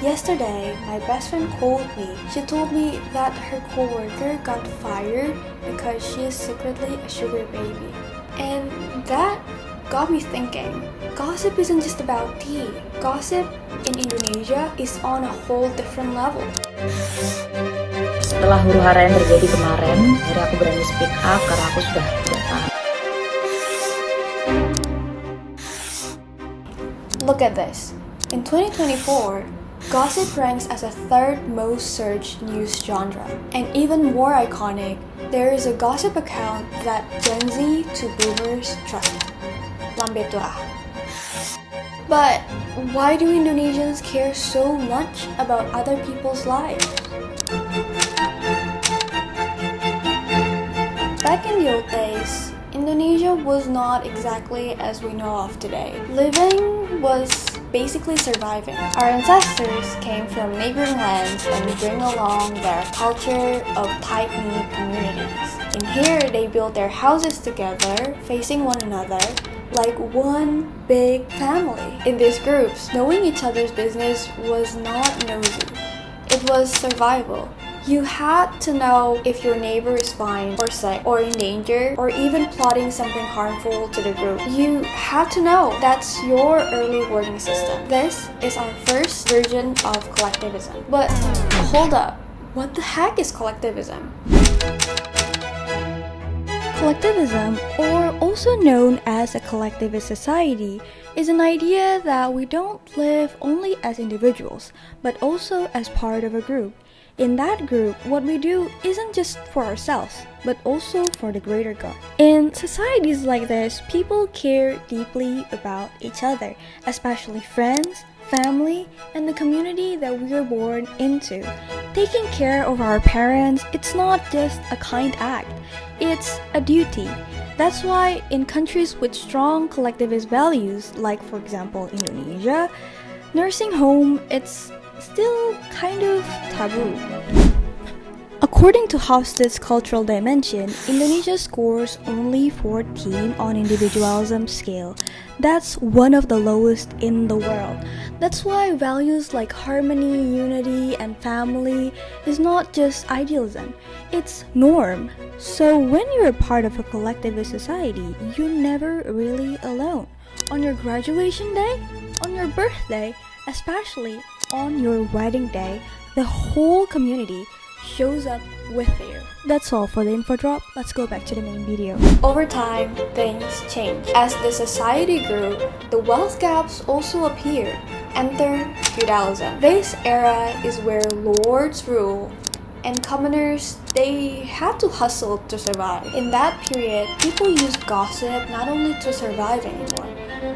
Yesterday, my best friend called me. She told me that her coworker got fired because she is secretly a sugar baby. And that got me thinking, gossip isn't just about tea. Gossip in Indonesia is on a whole different level. Setelah huru-hara yang terjadi kemarin, akhirnya aku berani speak up karena aku sudah tidak tahan. Look at this. In 2024, gossip ranks as a third most searched news genre. And even more iconic, there is a gossip account that Gen Z to boomers trust. Lambe tua. But why do Indonesians care so much about other people's lives? Back in the old days, Indonesia was not exactly as we know of today. Living was basically surviving. Our ancestors came from neighboring lands and bring along their culture of tight-knit communities. In here, they built their houses together, facing one another, like one big family. In these groups, knowing each other's business was not nosy. It was survival. You had to know if your neighbor is fine or sick or in danger or even plotting something harmful to the group. You had to know. That's your early warning system. This is our first version of collectivism. But hold up, what the heck is collectivism? Collectivism, or also known as a collectivist society, is an idea that we don't live only as individuals, but also as part of a group. In that group, what we do isn't just for ourselves, but also for the greater good. In societies like this, people care deeply about each other, especially friends, family, and the community that we are born into. Taking care of our parents, it's not just a kind act, it's a duty. That's why in countries with strong collectivist values, like for example Indonesia, nursing home, it's still kind of taboo. According to Hofstede's cultural dimension, Indonesia scores only 14 on individualism scale. That's one of the lowest in the world. That's why values like harmony, unity, and family is not just idealism, it's norm. So when you're a part of a collectivist society, you're never really alone. On your graduation day, on your birthday, especially on your wedding day, the whole community shows up with you. That's all for the info drop. Let's go back to the main video. Over time, things change. As the society grew, the wealth gaps also appeared. Enter feudalism. This era is where lords rule and commoners, they had to hustle to survive. In that period, people used gossip not only to survive anymore,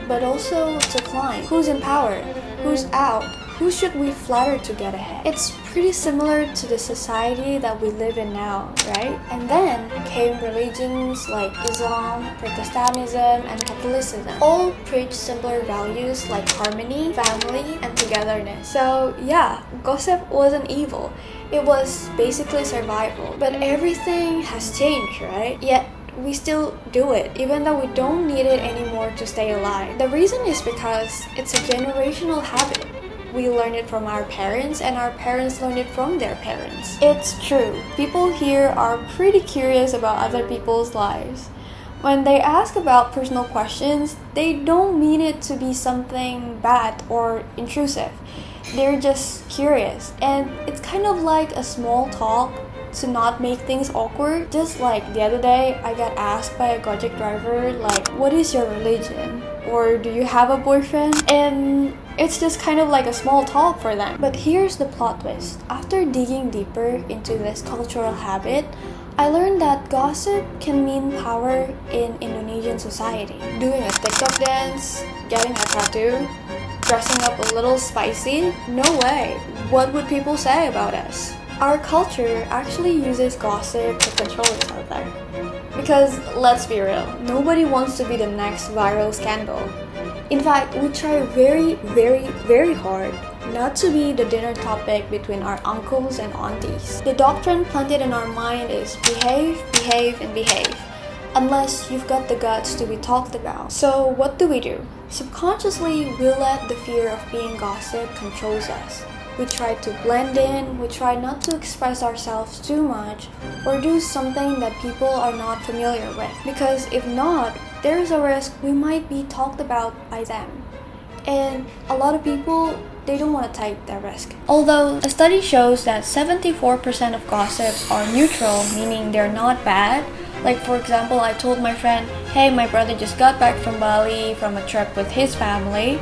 but also to climb. Who's in power? Who's out? Who should we flatter to get ahead? It's pretty similar to the society that we live in now, right? And then came religions like Islam, Protestantism, and Catholicism. All preach similar values like harmony, family, and togetherness. So yeah, gossip wasn't evil. It was basically survival. But everything has changed, right? Yet we still do it, even though we don't need it anymore to stay alive. The reason is because it's a generational habit. We learn it from our parents, and our parents learn it from their parents. It's true. People here are pretty curious about other people's lives. When they ask about personal questions, they don't mean it to be something bad or intrusive. They're just curious. And it's kind of like a small talk to not make things awkward. Just like the other day, I got asked by a Gojek driver, like, what is your religion? Or do you have a boyfriend? And it's just kind of like a small talk for them. But here's the plot twist. After digging deeper into this cultural habit, I learned that gossip can mean power in Indonesian society. Doing a TikTok dance, getting a tattoo, dressing up a little spicy? No way. What would people say about us? Our culture actually uses gossip to control each other. Because let's be real, nobody wants to be the next viral scandal. In fact, we try very hard not to be the dinner topic between our uncles and aunties. The doctrine planted in our mind is behave, behave, and behave, unless you've got the guts to be talked about. So what do? Subconsciously, we let the fear of being gossip controls us. We try to blend in, we try not to express ourselves too much, or do something that people are not familiar with. Because if not, there is a risk we might be talked about by them. And a lot of people, they don't want to take that risk. Although a study shows that 74% of gossips are neutral, meaning they're not bad. Like for example, I told my friend, hey, my brother just got back from Bali from a trip with his family.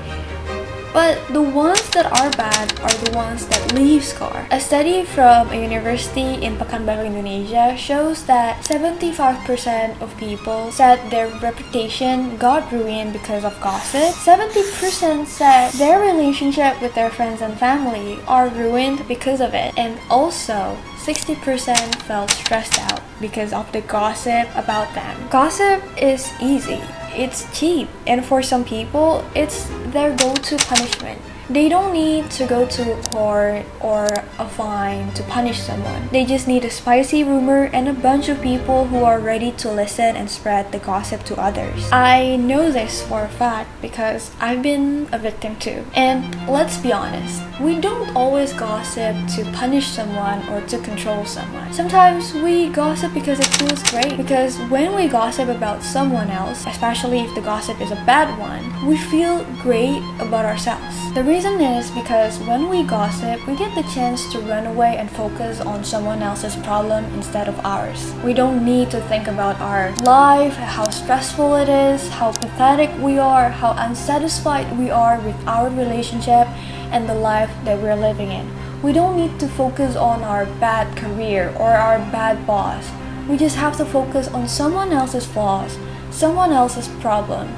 But the ones that are bad are the ones that leave scar. A study from a university in Pekanbaru, Indonesia shows that 75% of people said their reputation got ruined because of gossip. 70% said their relationship with their friends and family are ruined because of it. And also, 60% felt stressed out because of the gossip about them. Gossip is easy. It's cheap, and for some people, it's their go-to punishment. They don't need to go to court or a fine to punish someone. They just need a spicy rumor and a bunch of people who are ready to listen and spread the gossip to others. I know this for a fact because I've been a victim too. And let's be honest, we don't always gossip to punish someone or to control someone. Sometimes we gossip because it feels great. Because when we gossip about someone else, especially if the gossip is a bad one, we feel great about ourselves. The reason is because when we gossip, we get the chance to run away and focus on someone else's problem instead of ours. We don't need to think about our life, how stressful it is, how pathetic we are, how unsatisfied we are with our relationship and the life that we're living in. We don't need to focus on our bad career or our bad boss. We just have to focus on someone else's flaws, someone else's problem.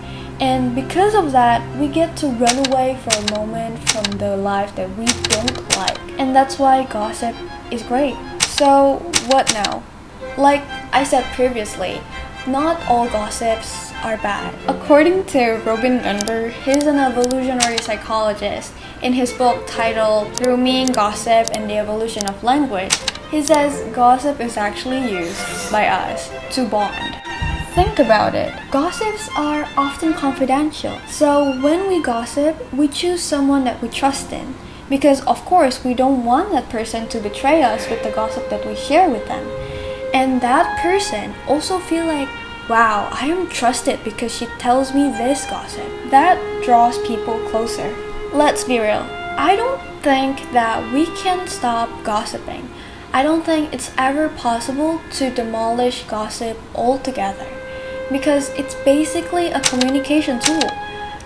And because of that, we get to run away for a moment from the life that we don't like. And that's why gossip is great. So, what now? Like I said previously, not all gossips are bad. According to Robin Under, he's an evolutionary psychologist. In his book titled Grooming, Gossip, and the Evolution of Language, he says gossip is actually used by us to bond. Think about it. Gossips are often confidential. So when we gossip, we choose someone that we trust in. Because of course, we don't want that person to betray us with the gossip that we share with them. And that person also feel like, wow, I am trusted because she tells me this gossip. That draws people closer. Let's be real. I don't think that we can stop gossiping. I don't think it's ever possible to demolish gossip altogether. Because it's basically a communication tool.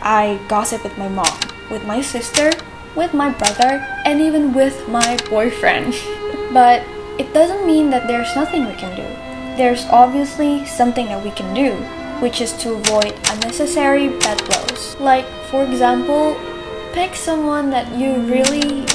I gossip with my mom, with my sister, with my brother, and even with my boyfriend. But it doesn't mean that there's nothing we can do. There's obviously something that we can do, which is to avoid unnecessary bad blows. Like, for example, pick someone that you really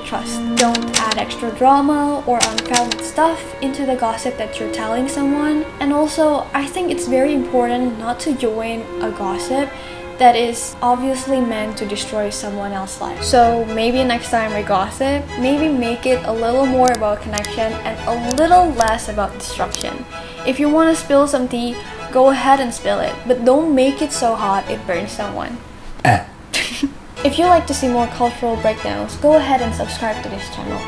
trust. Don't add extra drama or unfounded stuff into the gossip that you're telling someone. And also, I think it's very important not to join a gossip that is obviously meant to destroy someone else's life. So maybe next time we gossip, maybe make it a little more about connection and a little less about destruction. If you want to spill some tea, go ahead and spill it, but don't make it so hot it burns someone. If you like to see more cultural breakdowns, go ahead and subscribe to this channel.